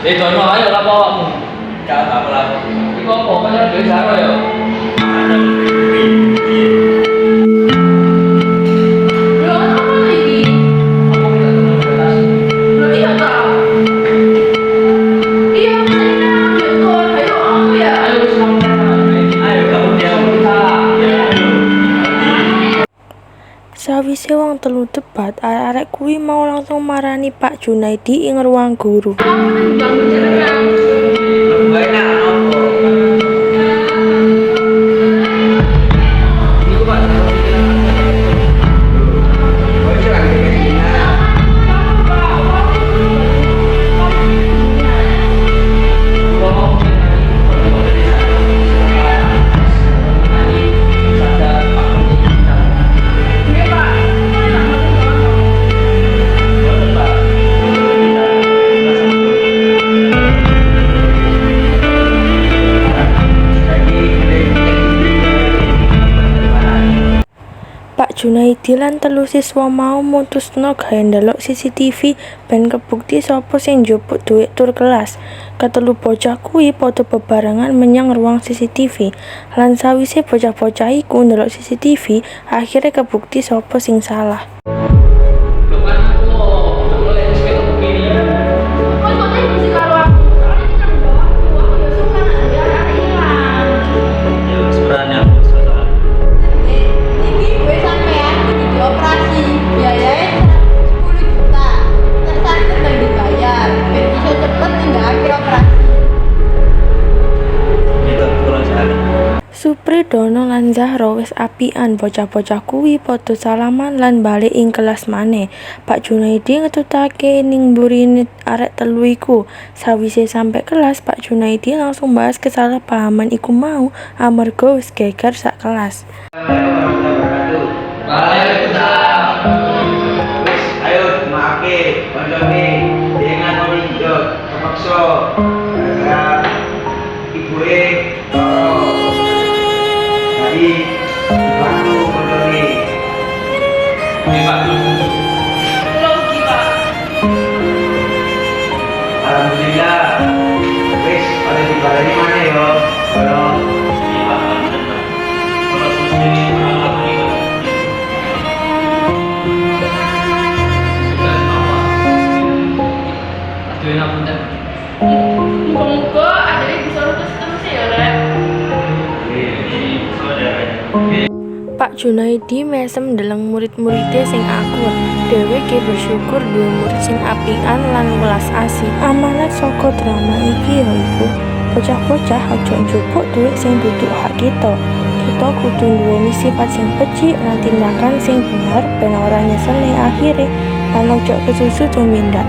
你再買喺度啦，幫教頭噶啦。呢個我分咗幾產喎又。Sawise wong telu debat, arek-arek kuwi mau langsung marani Pak Junaidi ing ruang guru. Pak Junaidi lan telu siswa mau mutusno gawe ndelok CCTV ben kebukti sapa sing njupuk dhuwit tur kelas. Ketelu bocah kuwi padha bebarengan menyang ruang CCTV. Lan sawise bocah-bocah iku ndelok CCTV, akhirnya kebukti sapa sing salah. Supridono lan Zahra wis apian, bocah-bocah kuwi padha salaman lan balik ing kelas maneh. Pak Junaidi ngetutake ning mburine arek telu iku. Sawise sampe kelas, Pak Junaidi langsung bahas kesalahpahaman iku mau amarga wis geger sak kelas. Wis ayo maafke koncone dengan meninjau kepeksa gara ibuke jadi dibantu koncone dibantu logi Pak. Alhamdulillah wis ada di balai mana yo kalau Muga-muga akhirnya bisa lulus terus ya, Rek. Pak Junaidi mesem ndeleng murid-muridé sing akur. Dheweke bersyukur duwe murid sing apian lan welas asih. Amanat saka drama iki yaiku bocah-bocah aja njupuk duit sing dudu hak kita. Kita kudu nduweni sifat sing becik lan tindakan sing bener ben ora nyesel ning akhire lan ojo kesusu tumindak.